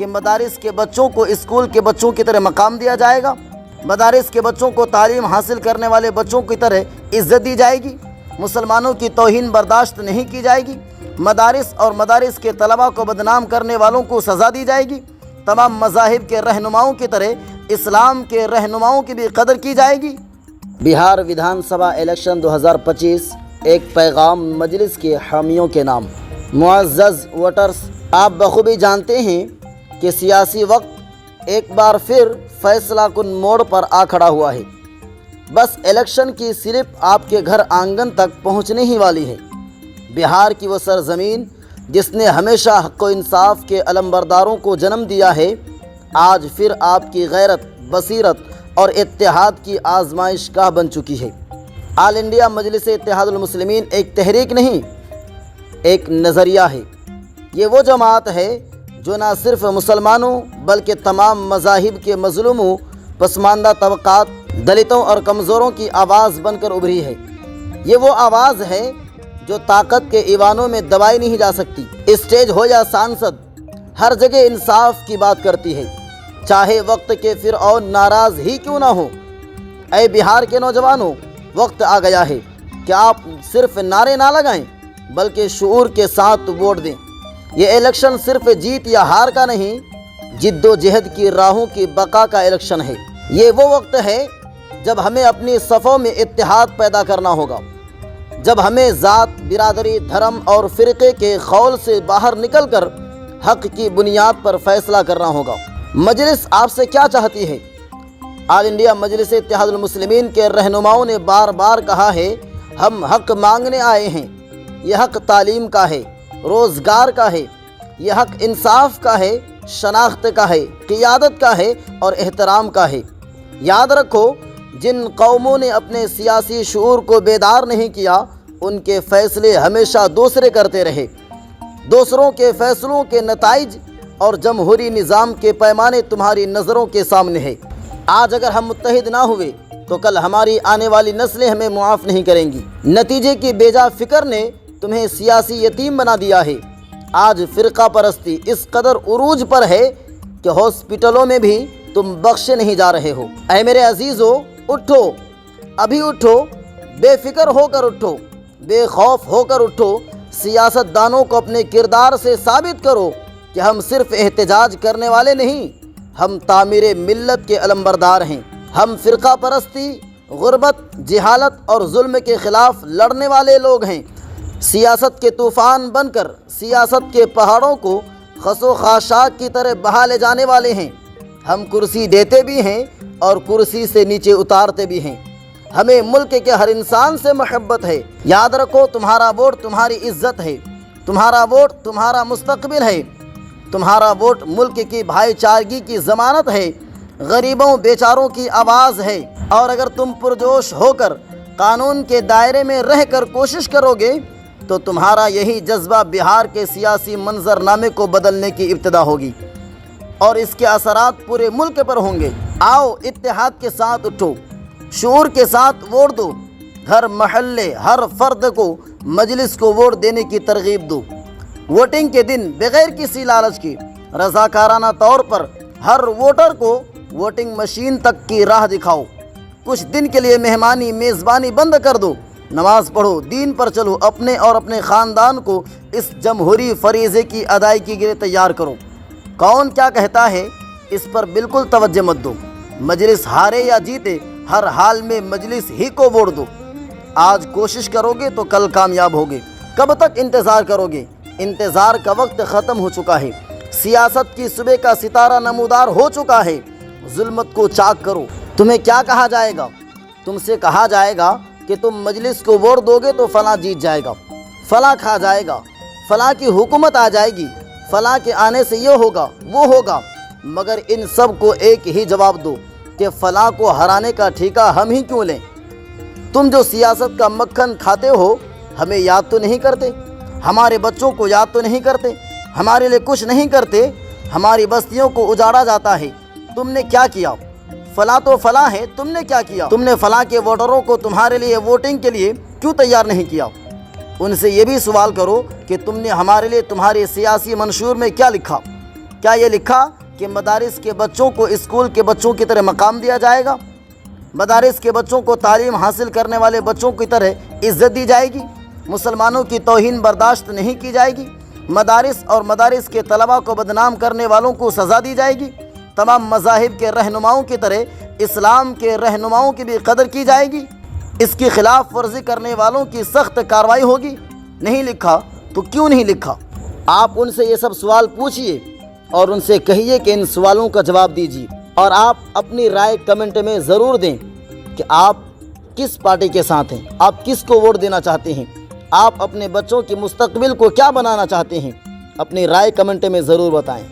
کہ مدارس کے بچوں کو اسکول کے بچوں کی طرح مقام دیا جائے گا، مدارس کے بچوں کو تعلیم حاصل کرنے والے بچوں کی طرح عزت دی جائے گی، مسلمانوں کی توہین برداشت نہیں کی جائے گی، مدارس اور مدارس کے طلباء کو بدنام کرنے والوں کو سزا دی جائے گی، تمام مذاہب کے رہنماؤں کی طرح اسلام کے رہنماؤں کی بھی قدر کی جائے گی۔ بہار ودھان سبھا الیکشن 2025 ایک پیغام مجلس کے حامیوں کے نام۔ معزز ووٹرز، آپ بخوبی جانتے ہیں کہ سیاسی وقت ایک بار پھر فیصلہ کن موڑ پر آ کھڑا ہوا ہے۔ بس الیکشن کی سلپ آپ کے گھر آنگن تک پہنچنے ہی والی ہے۔ بہار کی وہ سرزمین جس نے ہمیشہ حق و انصاف کے علمبرداروں کو جنم دیا ہے، آج پھر آپ کی غیرت، بصیرت اور اتحاد کی آزمائش گاہ بن چکی ہے۔ آل انڈیا مجلس اتحاد المسلمین ایک تحریک نہیں، ایک نظریہ ہے۔ یہ وہ جماعت ہے جو نہ صرف مسلمانوں بلکہ تمام مذاہب کے مظلوموں، پسماندہ طبقات، دلتوں اور کمزوروں کی آواز بن کر ابھری ہے۔ یہ وہ آواز ہے جو طاقت کے ایوانوں میں دبائی نہیں جا سکتی۔ اسٹیج ہو یا سانسد، ہر جگہ انصاف کی بات کرتی ہے، چاہے وقت کے فرعون ناراض ہی کیوں نہ ہو۔ اے بہار کے نوجوانوں، وقت آ گیا ہے کہ آپ صرف نعرے نہ لگائیں بلکہ شعور کے ساتھ ووٹ دیں۔ یہ الیکشن صرف جیت یا ہار کا نہیں، جد و جہد کی راہوں کی بقا کا الیکشن ہے۔ یہ وہ وقت ہے جب ہمیں اپنی صفوں میں اتحاد پیدا کرنا ہوگا، جب ہمیں ذات، برادری، دھرم اور فرقے کے خول سے باہر نکل کر حق کی بنیاد پر فیصلہ کرنا ہوگا۔ مجلس آپ سے کیا چاہتی ہے؟ آل انڈیا مجلس اتحاد المسلمین کے رہنماؤں نے بار بار کہا ہے، ہم حق مانگنے آئے ہیں۔ یہ حق تعلیم کا ہے، روزگار کا ہے، یہ حق انصاف کا ہے، شناخت کا ہے، قیادت کا ہے اور احترام کا ہے۔ یاد رکھو، جن قوموں نے اپنے سیاسی شعور کو بیدار نہیں کیا، ان کے فیصلے ہمیشہ دوسرے کرتے رہے۔ دوسروں کے فیصلوں کے نتائج اور جمہوری نظام کے پیمانے تمہاری نظروں کے سامنے ہے۔ آج اگر ہم متحد نہ ہوئے تو کل ہماری آنے والی نسلیں ہمیں معاف نہیں کریں گی۔ نتیجے کی بیجا فکر نے تمہیں سیاسی یتیم بنا دیا ہے۔ آج فرقہ پرستی اس قدر عروج پر ہے کہ ہاسپٹلوں میں بھی تم بخشے نہیں جا رہے ہو۔ اے میرے عزیزو، اٹھو، ابھی اٹھو، بے فکر ہو کر اٹھو، بے خوف ہو کر اٹھو۔ سیاست دانوں کو اپنے کردار سے ثابت کرو کہ ہم صرف احتجاج کرنے والے نہیں، ہم تعمیر ملت کے علمبردار ہیں۔ ہم فرقہ پرستی، غربت، جہالت اور ظلم کے خلاف لڑنے والے لوگ ہیں۔ سیاست کے طوفان بن کر سیاست کے پہاڑوں کو خس و خاشاک کی طرح بہا لے جانے والے ہیں۔ ہم کرسی دیتے بھی ہیں اور کرسی سے نیچے اتارتے بھی ہیں۔ ہمیں ملک کے ہر انسان سے محبت ہے۔ یاد رکھو، تمہارا ووٹ تمہاری عزت ہے، تمہارا ووٹ تمہارا مستقبل ہے، تمہارا ووٹ ملک کی بھائی چارگی کی ضمانت ہے، غریبوں بیچاروں کی آواز ہے۔ اور اگر تم پرجوش ہو کر قانون کے دائرے میں رہ کر کوشش کرو گے تو تمہارا یہی جذبہ بہار کے سیاسی منظرنامے کو بدلنے کی ابتدا ہوگی اور اس کے اثرات پورے ملک پر ہوں گے۔ آؤ، اتحاد کے ساتھ اٹھو، شعور کے ساتھ ووٹ دو، ہر محلے، ہر فرد کو مجلس کو ووٹ دینے کی ترغیب دو۔ ووٹنگ کے دن بغیر کسی لالچ کے رضاکارانہ طور پر ہر ووٹر کو ووٹنگ مشین تک کی راہ دکھاؤ۔ کچھ دن کے لیے مہمانی میزبانی بند کر دو، نماز پڑھو، دین پر چلو، اپنے اور اپنے خاندان کو اس جمہوری فریضے کی ادائیگی کے لیے تیار کرو۔ کون کیا کہتا ہے اس پر بالکل توجہ مت دو۔ مجلس ہارے یا جیتے، ہر حال میں مجلس ہی کو ووٹ دو۔ آج کوشش کرو گے تو کل کامیاب ہوگے۔ کب تک انتظار کرو گے؟ انتظار کا وقت ختم ہو چکا ہے۔ سیاست کی صبح کا ستارہ نمودار ہو چکا ہے۔ ظلمت کو چاک کرو۔ تمہیں کیا کہا جائے گا؟ تم سے کہا جائے گا کہ تم مجلس کو ووٹ دو گے تو فلاں جیت جائے گا، فلاں کھا جائے گا، فلاں کی حکومت آ جائے گی، فلاں کے آنے سے یہ ہوگا وہ ہوگا۔ مگر ان سب کو ایک ہی جواب دو کہ فلاں کو ہرانے کا ٹھیکہ ہم ہی کیوں لیں؟ تم جو سیاست کا مکھن کھاتے ہو، ہمیں یاد تو نہیں کرتے؟ ہمارے بچوں کو یاد تو نہیں کرتے؟ ہمارے لیے کچھ نہیں کرتے؟ ہماری بستیوں کو اجاڑا جاتا ہے، تم نے کیا کیا؟ فلاں تو فلاں ہے، تم نے کیا کیا؟ تم نے فلاں کے ووٹروں کو تمہارے لیے ووٹنگ کے لیے کیوں تیار نہیں کیا؟ ان سے یہ بھی سوال کرو کہ تم نے ہمارے لیے تمہارے سیاسی منشور میں کیا لکھا؟ کیا یہ لکھا کہ مدارس کے بچوں کو اسکول کے بچوں کی طرح مقام دیا جائے گا؟ مدارس کے بچوں کو تعلیم حاصل کرنے والے بچوں کی طرح عزت دی جائے گی؟ مسلمانوں کی توہین برداشت نہیں کی جائے گی؟ مدارس اور مدارس کے طلباء کو بدنام کرنے والوں کو سزا دی جائے گی؟ تمام مذاہب کے رہنماؤں کی طرح اسلام کے رہنماؤں کی بھی قدر کی جائے گی؟ اس کی خلاف ورزی کرنے والوں کی سخت کارروائی ہوگی؟ نہیں لکھا تو کیوں نہیں لکھا؟ آپ ان سے یہ سب سوال پوچھئے اور ان سے کہیے کہ ان سوالوں کا جواب دیجیے، اور آپ اپنی رائے کمنٹ میں ضرور دیں کہ آپ کس پارٹی کے ساتھ ہیں، آپ کس کو ووٹ دینا چاہتے ہیں، آپ اپنے بچوں کے مستقبل کو کیا بنانا چاہتے ہیں۔ اپنی رائے کمنٹ میں ضرور بتائیں۔